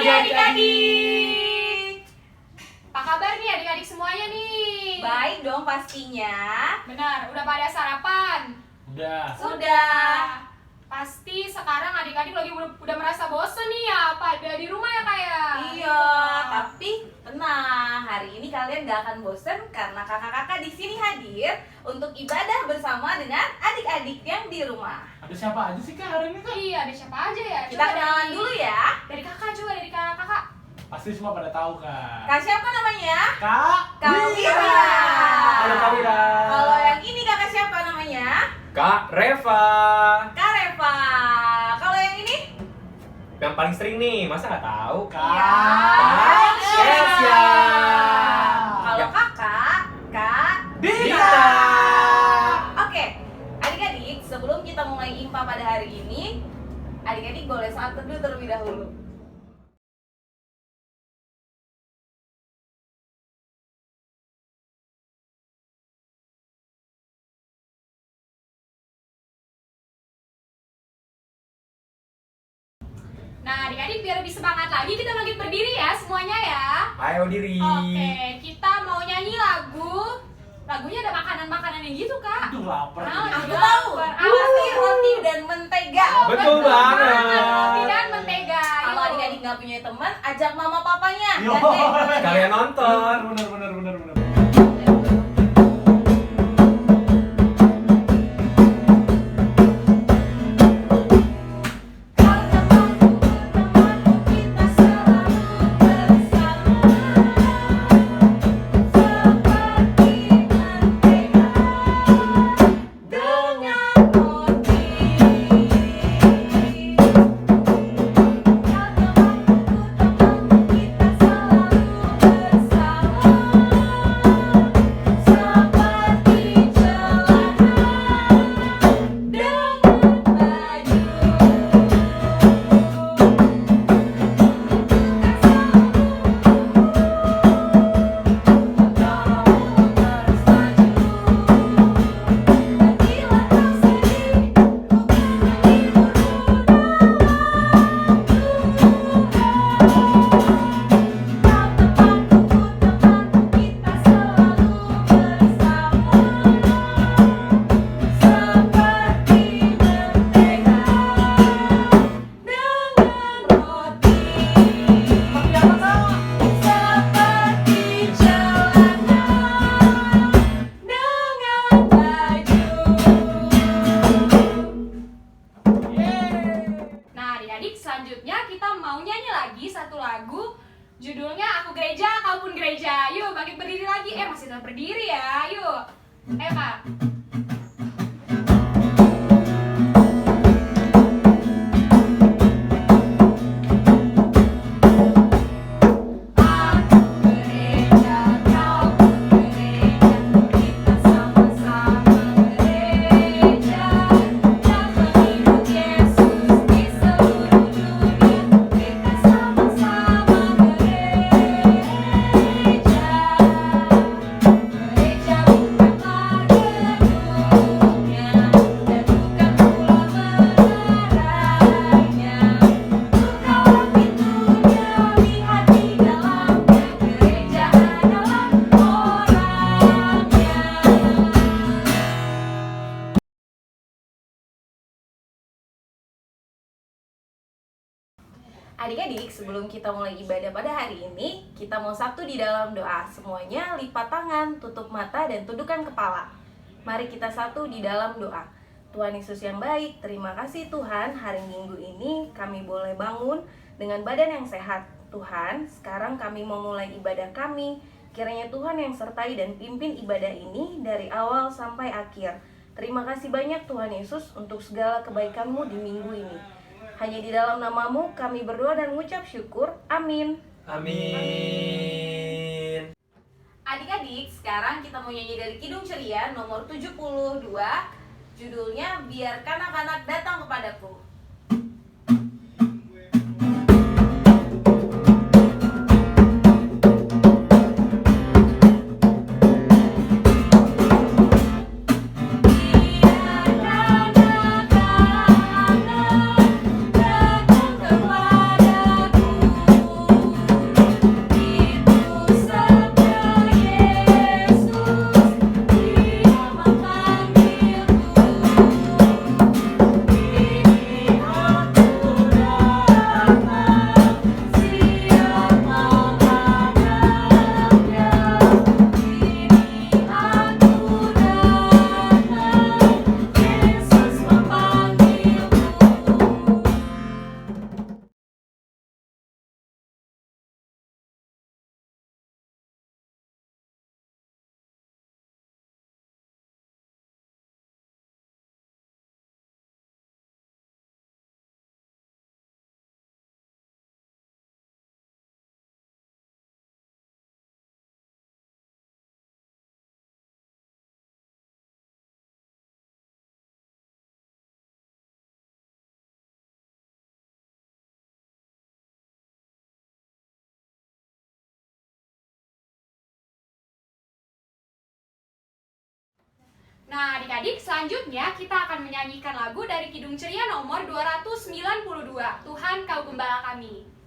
pagi adik-adik. Apa kabar nih adik-adik semuanya nih? Baik dong pastinya. Benar, udah pada sarapan? Sudah. Pasti sekarang adik-adik lagi udah merasa bosen nih ya, pada di rumah ya kayak. Iya, tapi tenang, hari ini kalian gak akan bosen karena kakak-kakak di sini hadir untuk ibadah bersama dengan adik-adik yang di rumah. Ada siapa aja sih Kak hari ini Kak? Iya, ada siapa aja ya? Kita kenalan dulu ya. Dari kakak, coba dari kakak. Pasti semua pada tahu Kak. Kak siapa namanya? Kak Wira. Halo Kak Wira. Kalau yang ini kakak siapa namanya? Kak Reva. Kak Reva. Kalau yang ini? Yang paling sering nih, masa nggak tahu? Kak Kak Kesya. Kalau Ya. kakak, Kak Dita. Oke, adik-adik, sebelum kita mulai IMPA pada hari ini, adik-adik boleh saat teduh terlebih dahulu. Nah adik-adik biar lebih semangat lagi kita bangkit berdiri ya semuanya ya. Ayo diri. Oke, kita mau nyanyi lagu. Lagunya ada makanan-makanannya gitu kak. Aduh lapar. Aku tahu, pasti roti dan mentega. Betul banget. Roti dan mentega. Kalau Yuk. adik-adik nggak punya teman, ajak mama papanya. Yo. Gandeng. Kalian nonton. Bener. Kita selalu bersama seperti mentega dengan roti. Teman-teman kita selalu bersama seperti celana dengan baju. Nah adik-adik selanjutnya kita mau nyanyi lagi satu lagu. Judulnya Aku Gereja Kau Pun Gereja. Yuk bangkit berdiri lagi. Masih tetap berdiri ya. Yuk. Kak. Aku gereja, kau pun gereja, kita sama-sama gereja dan mengikut Yesus di seluruh dunia. Kita sama-sama gereja. Gereja bukanlah gedungnya dan bukan pula menaranya. Bukalah pintunya, lihat di dalamnya. Gereja adalah orangnya. Adik-adik, sebelum kita mulai ibadah pada hari ini, kita mau satu di dalam doa. Semuanya lipat tangan, tutup mata, dan tundukkan kepala. Mari kita satu di dalam doa. Tuhan Yesus yang baik, terima kasih Tuhan, hari Minggu ini kami boleh bangun dengan badan yang sehat. Tuhan, sekarang kami mau mulai ibadah kami. Kiranya Tuhan yang sertai dan pimpin ibadah ini dari awal sampai akhir. Terima kasih banyak Tuhan Yesus untuk segala kebaikan-Mu di minggu ini. Hanya di dalam nama-Mu kami berdoa dan mengucap syukur. Amin. Amin. Adik-adik, sekarang kita mau nyanyi dari Kidung Ceria nomor 72. Judulnya Biarkan Anak-anak Datang Kepadaku. Biarkan anak-anak datang kepadaku. Nah, adik-adik, selanjutnya kita akan menyanyikan lagu dari Kidung Ceria nomor 292. Tuhan Kau Gembala Kami.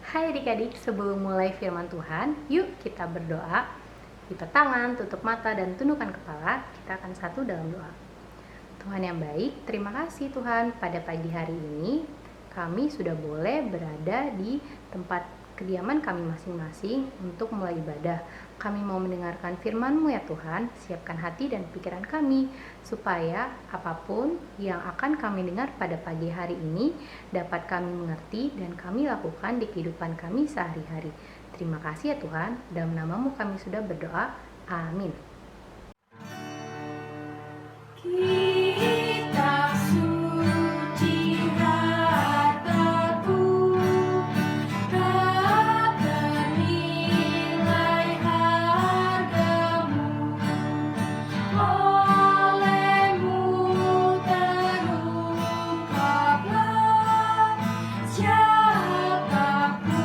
Hai adik-adik, sebelum mulai firman Tuhan, yuk kita berdoa. Lipat tangan, tutup mata, dan tundukkan kepala. Kita akan satu dalam doa. Tuhan yang baik, terima kasih Tuhan, pada pagi hari ini kami sudah boleh berada di tempat kediaman kami masing-masing untuk mulai ibadah. Kami mau mendengarkan firman-Mu ya Tuhan, siapkan hati dan pikiran kami, supaya apapun yang akan kami dengar pada pagi hari ini dapat kami mengerti dan kami lakukan di kehidupan kami sehari-hari. Terima kasih ya Tuhan, dalam nama-Mu kami sudah berdoa. Amin. Kitab suci hartaku, tak ternilai hargamu, oleh-Mu terungkaplah siapaku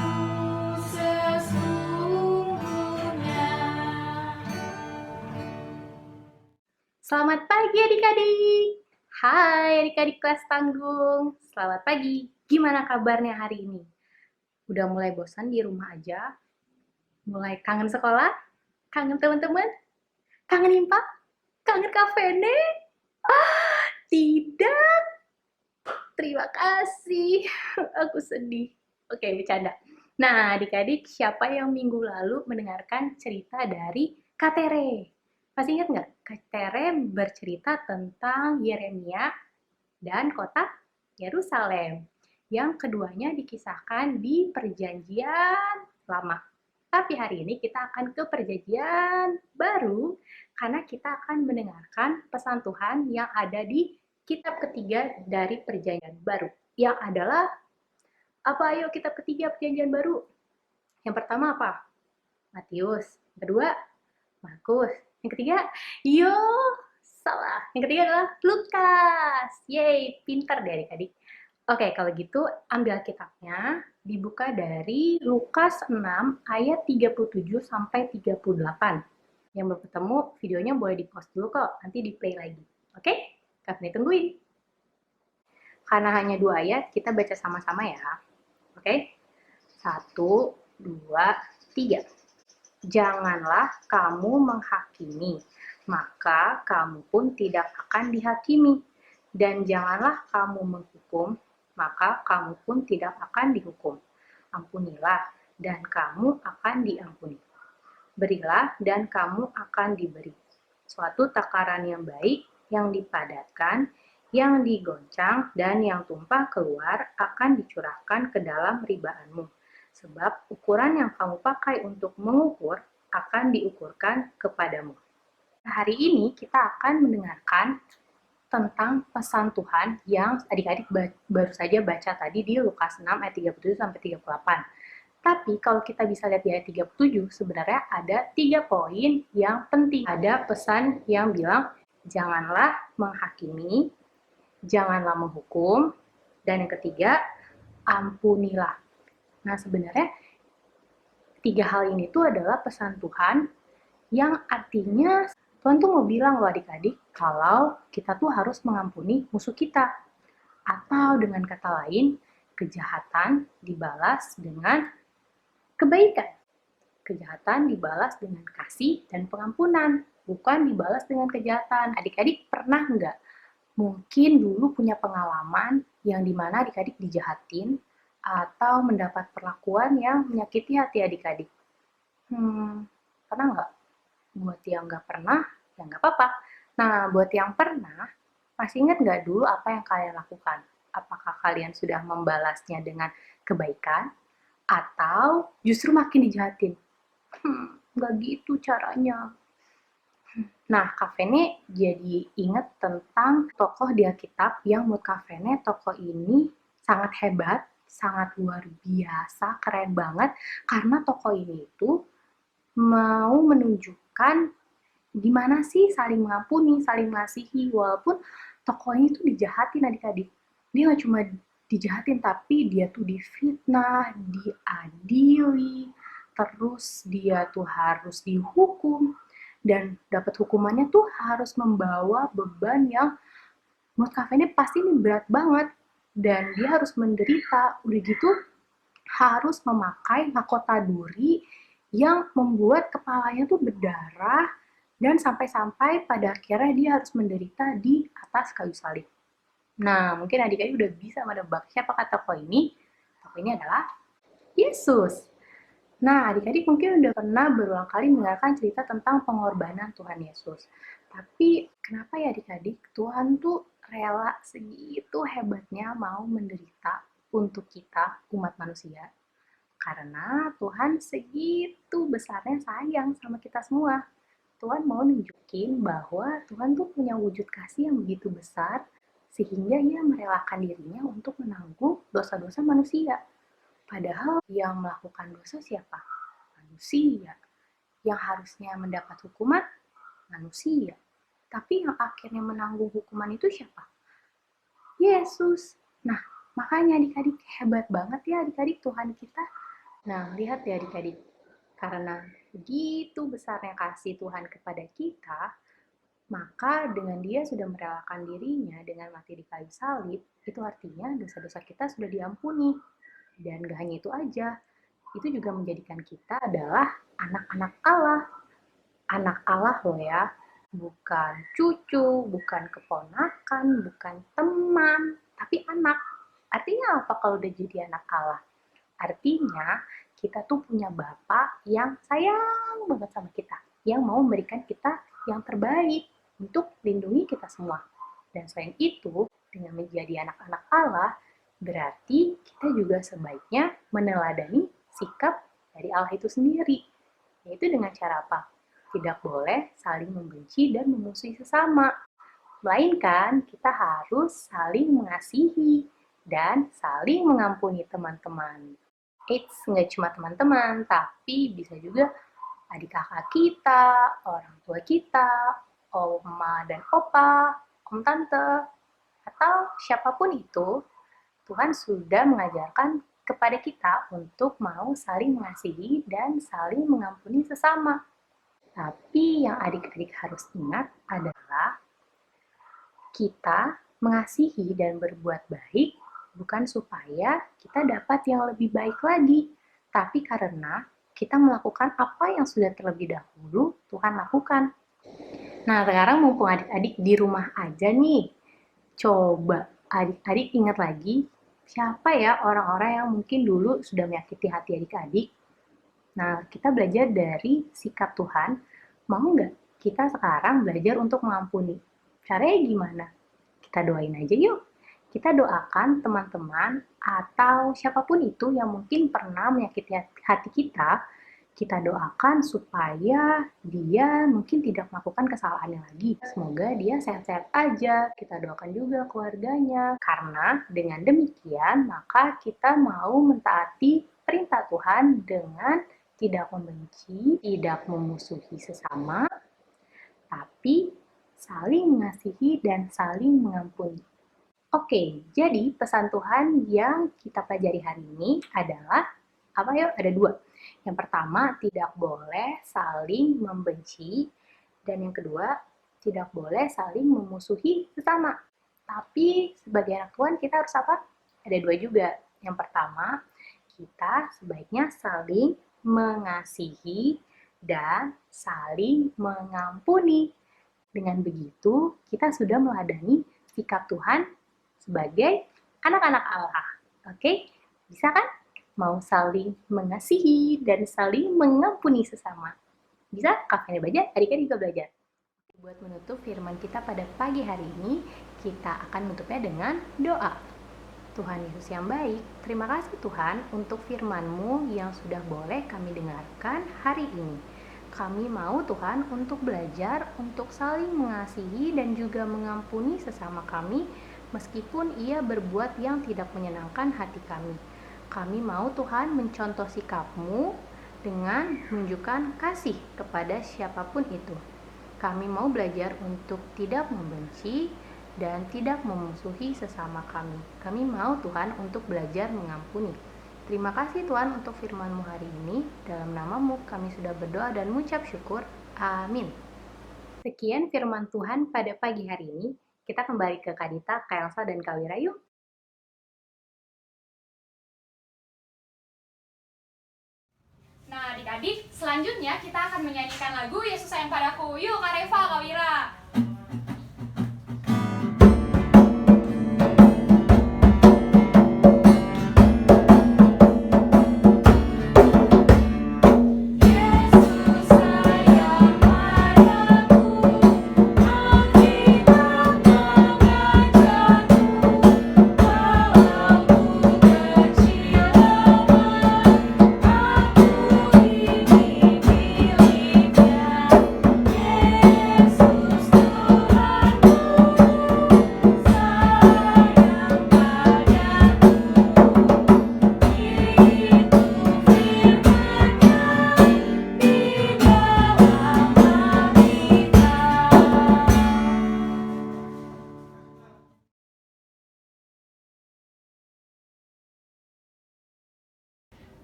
sesungguhnya. Selamat pagi adik-adik. Hai adik-adik kelas tanggung. Selamat pagi. Gimana kabarnya hari ini? Udah mulai bosan di rumah aja? Mulai kangen sekolah? Kangen teman-teman? Kangen IMPA? Kangen Kak Vene? Tidak. Terima kasih. Aku sedih. Oke, bercanda. Nah, adik-adik, siapa yang minggu lalu mendengarkan cerita dari Kak Tere? Masih ingat nggak? Kak Tere bercerita tentang Yeremia dan kota Yerusalem. Yang keduanya dikisahkan di Perjanjian Lama. Tapi hari ini kita akan ke Perjanjian Baru karena kita akan mendengarkan pesan Tuhan yang ada di kitab ketiga dari Perjanjian Baru. Yang adalah apa? Ayo kitab ketiga Perjanjian Baru. Yang pertama apa? Matius. Yang kedua, Markus. Yang ketiga, salah. Yang ketiga adalah Lukas. Yeay, pintar deh adik-adik. Oke, kalau gitu ambil kitabnya, dibuka dari Lukas 6 ayat 37 sampai 38. Yang belum ketemu, videonya boleh di-pause dulu kok, nanti di-play lagi. Oke? Kami tungguin. Karena hanya 2 ayat, kita baca sama-sama ya. Oke? 1, 2, 3. Janganlah kamu menghakimi, maka kamu pun tidak akan dihakimi. Dan janganlah kamu menghukum, maka kamu pun tidak akan dihukum. Ampunilah, dan kamu akan diampuni. Berilah, dan kamu akan diberi. Suatu takaran yang baik, yang dipadatkan, yang digoncang, dan yang tumpah keluar akan dicurahkan ke dalam ribaanmu. Sebab ukuran yang kamu pakai untuk mengukur akan diukurkan kepadamu. Hari ini kita akan mendengarkan tentang pesan Tuhan yang adik-adik baru saja baca tadi di Lukas 6 ayat 37 sampai 38. Tapi kalau kita bisa lihat di ayat 37, sebenarnya ada 3 poin yang penting. Ada pesan yang bilang, janganlah menghakimi, janganlah menghukum, dan yang ketiga, ampunilah. Nah, sebenarnya 3 hal ini tuh adalah pesan Tuhan yang artinya Tuhan tuh mau bilang loh adik-adik kalau kita tuh harus mengampuni musuh kita. Atau dengan kata lain, kejahatan dibalas dengan kebaikan. Kejahatan dibalas dengan kasih dan pengampunan, bukan dibalas dengan kejahatan. Adik-adik pernah nggak mungkin dulu punya pengalaman yang dimana adik-adik dijahatin atau mendapat perlakuan yang menyakiti hati adik-adik? Pernah nggak? Buat yang nggak pernah, ya nggak apa-apa. Nah, buat yang pernah, masih ingat nggak dulu apa yang kalian lakukan? Apakah kalian sudah membalasnya dengan kebaikan atau justru makin dijahatin? Nggak gitu caranya. Nah, Kak Vene jadi ingat tentang tokoh di Alkitab yang menurut Kak Vene tokoh ini sangat hebat, sangat luar biasa, keren banget, karena tokoh ini itu mau menunjukkan gimana sih saling mengampuni, saling mengasihi, walaupun tokohnya itu dijahatin adik-adik. Dia nggak cuma dijahatin, tapi dia tuh difitnah, diadili, terus dia tuh harus dihukum, dan dapat hukumannya tuh harus membawa beban yang menurut Kak Feni pasti ini berat banget, dan dia harus menderita, udah gitu harus memakai mahkota duri yang membuat kepalanya tuh berdarah, dan sampai-sampai pada akhirnya dia harus menderita di atas kayu salib. Nah, mungkin adik-adik udah bisa menebak siapa tokoh ini. Tokoh ini adalah Yesus. Nah, adik-adik mungkin udah pernah berulang kali mendengarkan cerita tentang pengorbanan Tuhan Yesus. Tapi kenapa ya adik-adik, Tuhan tuh rela segitu hebatnya mau menderita untuk kita, umat manusia? Karena Tuhan segitu besarnya sayang sama kita semua. Tuhan mau nunjukin bahwa Tuhan tuh punya wujud kasih yang begitu besar, sehingga ia merelakan dirinya untuk menanggung dosa-dosa manusia. Padahal yang melakukan dosa siapa? Manusia. Yang harusnya mendapat hukuman? Manusia. Tapi yang akhirnya menanggung hukuman itu siapa? Yesus. Nah, makanya adik-adik hebat banget ya adik-adik Tuhan kita. Nah, lihat ya adik-adik. Karena begitu besarnya kasih Tuhan kepada kita, maka dengan dia sudah merelakan dirinya dengan mati di kayu salib, itu artinya dosa-dosa kita sudah diampuni. Dan gak hanya itu aja, itu juga menjadikan kita adalah anak-anak Allah. Anak Allah loh ya, bukan cucu, bukan keponakan, bukan teman, tapi anak. Artinya apa kalau udah jadi anak Allah? Artinya kita tuh punya Bapa yang sayang banget sama kita, yang mau memberikan kita yang terbaik untuk lindungi kita semua. Dan selain itu, dengan menjadi anak-anak Allah, berarti kita juga sebaiknya meneladani sikap dari Allah itu sendiri. Yaitu dengan cara apa? Tidak boleh saling membenci dan memusuhi sesama. Melainkan kita harus saling mengasihi dan saling mengampuni teman-teman. Nggak cuma teman-teman, tapi bisa juga adik kakak kita, orang tua kita, oma dan opa, om tante, atau siapapun itu. Tuhan sudah mengajarkan kepada kita untuk mau saling mengasihi dan saling mengampuni sesama. Tapi yang adik-adik harus ingat adalah kita mengasihi dan berbuat baik bukan supaya kita dapat yang lebih baik lagi, tapi karena kita melakukan apa yang sudah terlebih dahulu Tuhan lakukan. Nah, sekarang mumpung adik-adik di rumah aja nih, coba adik-adik ingat lagi, siapa ya orang-orang yang mungkin dulu sudah menyakiti hati adik-adik? Nah, kita belajar dari sikap Tuhan, mau nggak kita sekarang belajar untuk mengampuni? Caranya gimana? Kita doain aja yuk. Kita doakan teman-teman atau siapapun itu yang mungkin pernah menyakiti hati kita, kita doakan supaya dia mungkin tidak melakukan kesalahannya lagi. Semoga dia sehat-sehat aja. Kita doakan juga keluarganya. Karena dengan demikian, maka kita mau mentaati perintah Tuhan dengan tidak membenci, tidak memusuhi sesama, tapi saling mengasihi dan saling mengampuni. Oke, jadi pesan Tuhan yang kita pelajari hari ini adalah, apa ya? Ada dua. Yang pertama, tidak boleh saling membenci. Dan yang kedua, tidak boleh saling memusuhi sesama. Tapi sebagai anak Tuhan kita harus apa? Ada dua juga. Yang pertama, kita sebaiknya saling mengasihi dan saling mengampuni. Dengan begitu, kita sudah meladani sikap Tuhan sebagai anak-anak Allah. Oke, bisa kan? Mau saling mengasihi dan saling mengampuni sesama. Bisa? Kakaknya belajar, adik-adik juga belajar. Buat menutup firman kita pada pagi hari ini, kita akan menutupnya dengan doa. Tuhan Yesus yang baik, terima kasih Tuhan untuk firman-Mu yang sudah boleh kami dengarkan hari ini. Kami mau Tuhan untuk belajar, untuk saling mengasihi dan juga mengampuni sesama kami, meskipun ia berbuat yang tidak menyenangkan hati kami. Kami mau Tuhan mencontoh sikap-Mu dengan menunjukkan kasih kepada siapapun itu. Kami mau belajar untuk tidak membenci dan tidak memusuhi sesama kami. Kami mau Tuhan untuk belajar mengampuni. Terima kasih Tuhan untuk firman-Mu hari ini. Dalam nama-Mu kami sudah berdoa dan mengucap syukur. Amin. Sekian firman Tuhan pada pagi hari ini. Kita kembali ke Kak Dita, Kak Elsa, dan Kak Wira yuk. Nah, adik-adik, selanjutnya kita akan menyanyikan lagu Yesus Sayang Padaku. Yuk, Kak Reva, Kak Wira.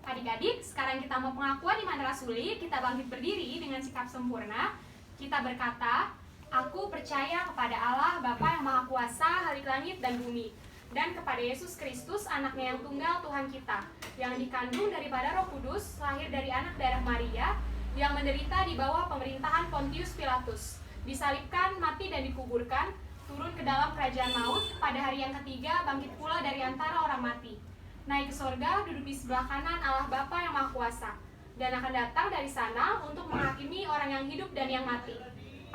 Adik-adik, sekarang kita mau pengakuan iman rasuli. Kita bangkit berdiri dengan sikap sempurna. Kita berkata, aku percaya kepada Allah Bapa yang Maha Kuasa, Khalik langit dan bumi, dan kepada Yesus Kristus, anaknya yang tunggal Tuhan kita, yang dikandung daripada Roh Kudus, lahir dari anak darah Maria, yang menderita di bawah pemerintahan Pontius Pilatus, disalibkan, mati dan dikuburkan, turun ke dalam kerajaan maut, pada hari yang ketiga bangkit pula dari antara orang mati, naik ke sorga, duduk di sebelah kanan Allah Bapa yang Maha Kuasa, dan akan datang dari sana untuk menghakimi orang yang hidup dan yang mati.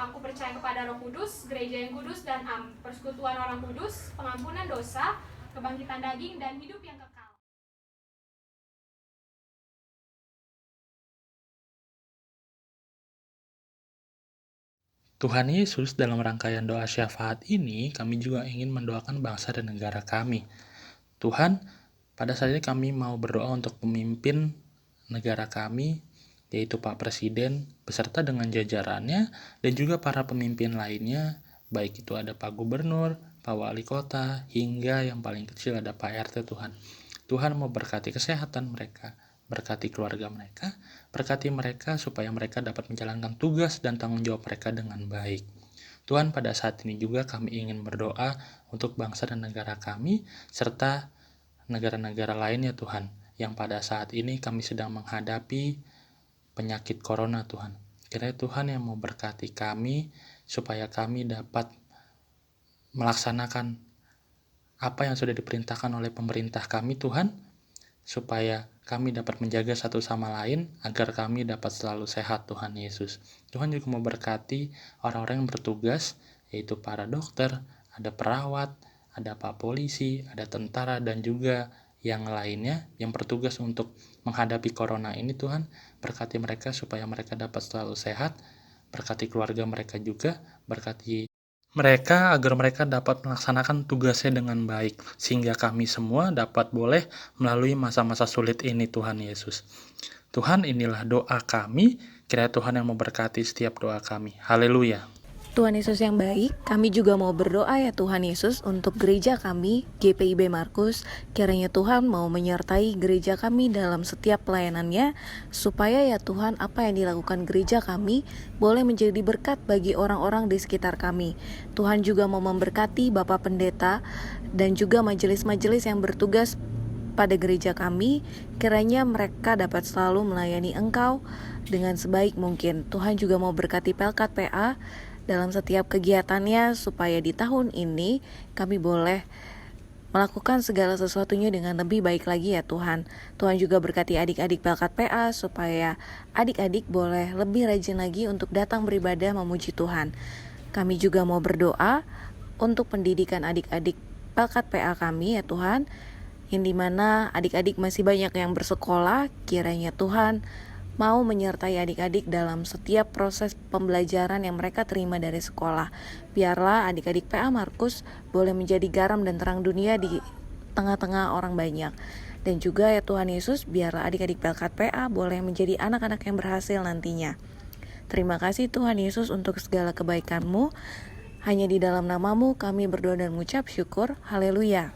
Aku percaya kepada Roh Kudus, gereja yang kudus dan am, persekutuan orang kudus, pengampunan dosa, kebangkitan daging, dan hidup yang kekal. Tuhan Yesus, dalam rangkaian doa syafaat ini, kami juga ingin mendoakan bangsa dan negara kami. Tuhan, pada saat ini kami mau berdoa untuk pemimpin negara kami, yaitu Pak Presiden, beserta dengan jajarannya, dan juga para pemimpin lainnya, baik itu ada Pak Gubernur, Pak Wali Kota, hingga yang paling kecil ada Pak RT Tuhan. Tuhan mau berkati kesehatan mereka, berkati keluarga mereka, berkati mereka supaya mereka dapat menjalankan tugas dan tanggung jawab mereka dengan baik. Tuhan, pada saat ini juga kami ingin berdoa untuk bangsa dan negara kami, serta negara-negara lainnya Tuhan, yang pada saat ini kami sedang menghadapi penyakit corona Tuhan. Kiranya Tuhan yang mau berkati kami, supaya kami dapat melaksanakan apa yang sudah diperintahkan oleh pemerintah kami Tuhan, supaya kami dapat menjaga satu sama lain, agar kami dapat selalu sehat Tuhan Yesus. Tuhan juga mau berkati orang-orang yang bertugas, yaitu para dokter, ada perawat, ada Pak Polisi, ada tentara, dan juga yang lainnya yang bertugas untuk menghadapi corona ini. Tuhan, berkati mereka supaya mereka dapat selalu sehat, berkati keluarga mereka juga, berkati mereka agar mereka dapat melaksanakan tugasnya dengan baik, sehingga kami semua dapat boleh melalui masa-masa sulit ini Tuhan Yesus. Tuhan, inilah doa kami, kiranya Tuhan yang memberkati setiap doa kami. Haleluya. Tuhan Yesus yang baik, kami juga mau berdoa ya Tuhan Yesus untuk gereja kami, GPIB Markus. Kiranya Tuhan mau menyertai gereja kami dalam setiap pelayanannya, supaya ya Tuhan apa yang dilakukan gereja kami boleh menjadi berkat bagi orang-orang di sekitar kami. Tuhan juga mau memberkati Bapak Pendeta dan juga majelis-majelis yang bertugas pada gereja kami, kiranya mereka dapat selalu melayani Engkau dengan sebaik mungkin. Tuhan juga mau berkati Pelkat PA dalam setiap kegiatannya, supaya di tahun ini kami boleh melakukan segala sesuatunya dengan lebih baik lagi ya Tuhan. Tuhan juga berkati adik-adik Pelkat PA, supaya adik-adik boleh lebih rajin lagi untuk datang beribadah memuji Tuhan. Kami juga mau berdoa untuk pendidikan adik-adik Pelkat PA kami ya Tuhan, yang dimana adik-adik masih banyak yang bersekolah. Kiranya Tuhan mau menyertai adik-adik dalam setiap proses pembelajaran yang mereka terima dari sekolah. Biarlah adik-adik PA Markus boleh menjadi garam dan terang dunia di tengah-tengah orang banyak. Dan juga ya Tuhan Yesus, biarlah adik-adik Pelkat PA boleh menjadi anak-anak yang berhasil nantinya. Terima kasih Tuhan Yesus untuk segala kebaikan-Mu. Hanya di dalam nama-Mu kami berdoa dan mengucap syukur. Haleluya.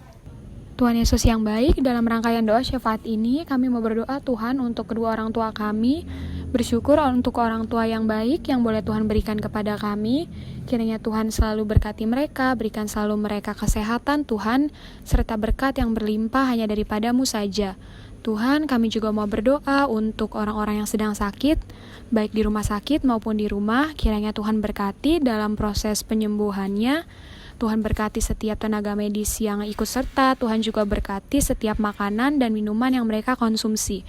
Tuhan Yesus yang baik, dalam rangkaian doa syafaat ini kami mau berdoa Tuhan untuk kedua orang tua kami, bersyukur untuk orang tua yang baik yang boleh Tuhan berikan kepada kami. Kiranya Tuhan selalu berkati mereka, berikan selalu mereka kesehatan Tuhan, serta berkat yang berlimpah hanya daripada-Mu saja. Tuhan, kami juga mau berdoa untuk orang-orang yang sedang sakit, baik di rumah sakit maupun di rumah. Kiranya Tuhan berkati dalam proses penyembuhannya. Tuhan berkati setiap tenaga medis yang ikut serta. Tuhan juga berkati setiap makanan dan minuman yang mereka konsumsi,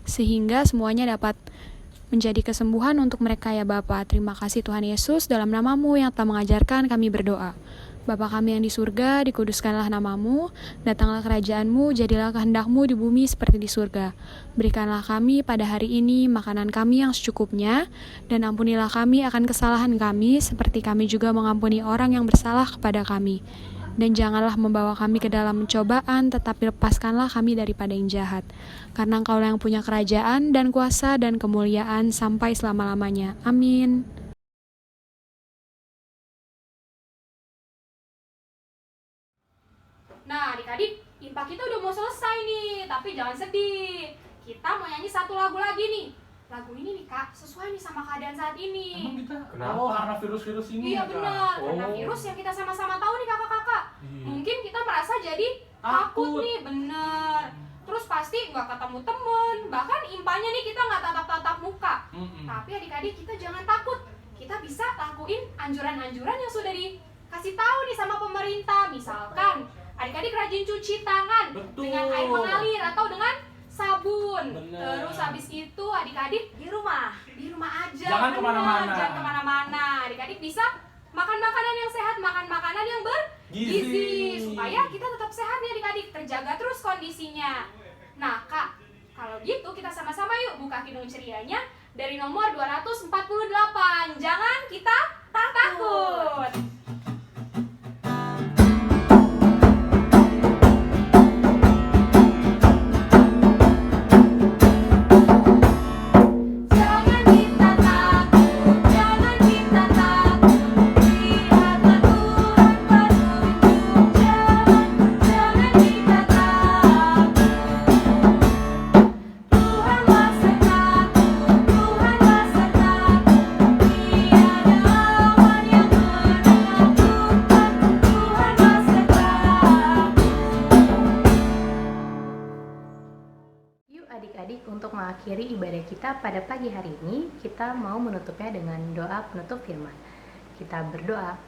sehingga semuanya dapat menjadi kesembuhan untuk mereka ya Bapa. Terima kasih Tuhan Yesus, dalam nama-Mu yang telah mengajarkan kami berdoa. Bapa kami yang di surga, dikuduskanlah nama-Mu, datanglah kerajaan-Mu, jadilah kehendak-Mu di bumi seperti di surga. Berikanlah kami pada hari ini makanan kami yang secukupnya, dan ampunilah kami akan kesalahan kami, seperti kami juga mengampuni orang yang bersalah kepada kami. Dan janganlah membawa kami ke dalam pencobaan, tetapi lepaskanlah kami daripada yang jahat. Karena Engkau yang punya kerajaan dan kuasa dan kemuliaan sampai selama-lamanya. Amin. Nah, adik-adik, impak kita udah mau selesai nih, tapi jangan sedih. Kita mau nyanyi satu lagu lagi nih. Lagu ini nih Kak, sesuai nih sama keadaan saat ini. Emang kita? Kenapa? Oh, karena virus-virus ini. Iya Kak. benar, karena Oh. virus yang kita sama-sama tahu nih kakak-kakak. Iya. Mungkin kita merasa jadi Takut. takut nih, bener. Terus pasti nggak ketemu temen, bahkan impanya nih kita nggak tatap-tatap muka. Tapi adik-adik kita jangan takut. Kita bisa lakuin anjuran-anjuran yang sudah dikasih tahu nih sama pemerintah. Misalkan adik-adik rajin cuci tangan. Betul. Dengan air mengalir atau dengan sabun. Bener. Terus habis itu adik-adik Di rumah. aja. Jangan bener. kemana-mana. Jangan kemana-mana. Adik-adik bisa makan makanan yang sehat, makan makanan yang bergizi, supaya kita tetap sehat nih adik-adik, terjaga terus kondisinya. Nah Kak, kalau gitu kita sama-sama yuk buka Kidung Cerianya dari nomor 248. Jangan kita takut. Jangan kita takut, jangan kita takut. Lihatlah Tuhan penunjuk jalan. Jangan kita takut. Tuhanlah sertaku, Tuhanlah sertaku. Tiada lawan yang menakutkan. Tuhanlah sertaku. Yuk adik-adik, untuk mengakhiri ibadah kita pada pagi hari ini, kita mau menutupnya dengan doa penutup firman. Kita berdoa.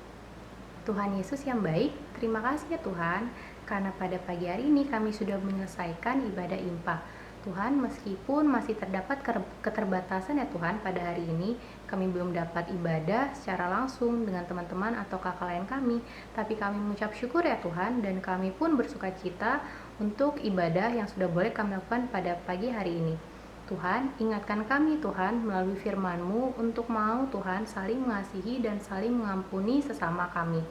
Tuhan Yesus yang baik, terima kasih ya Tuhan, karena pada pagi hari ini kami sudah menyelesaikan ibadah impak. Tuhan, meskipun masih terdapat keterbatasan ya Tuhan, pada hari ini kami belum dapat ibadah secara langsung dengan teman-teman atau kakak lain kami, tapi kami mengucap syukur ya Tuhan, dan kami pun bersuka cita untuk ibadah yang sudah boleh kami lakukan pada pagi hari ini. Tuhan, ingatkan kami Tuhan melalui firman-Mu untuk mau Tuhan saling mengasihi dan saling mengampuni sesama kami.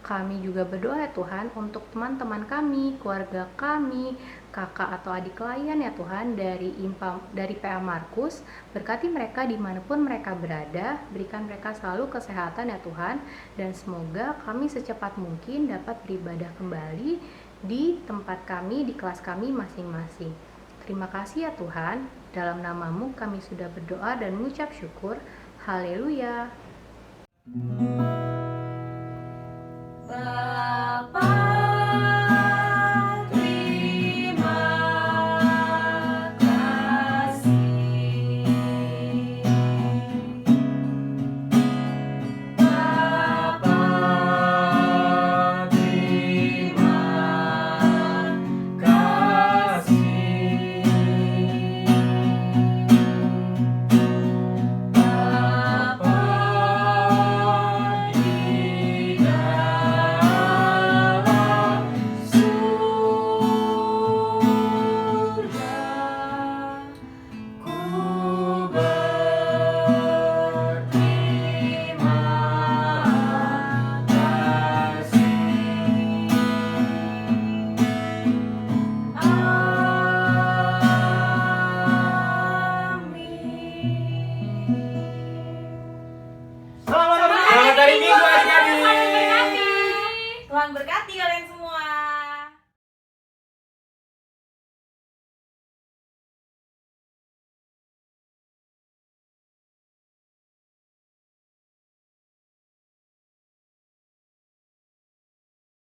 Kami juga berdoa ya Tuhan untuk teman-teman kami, keluarga kami, kakak atau adik klien ya Tuhan dari PA Markus. Berkati mereka dimanapun mereka berada, berikan mereka selalu kesehatan ya Tuhan, dan semoga kami secepat mungkin dapat beribadah kembali di tempat kami, di kelas kami masing-masing. Terima kasih ya Tuhan, dalam nama-Mu kami sudah berdoa dan mengucap syukur. Haleluya.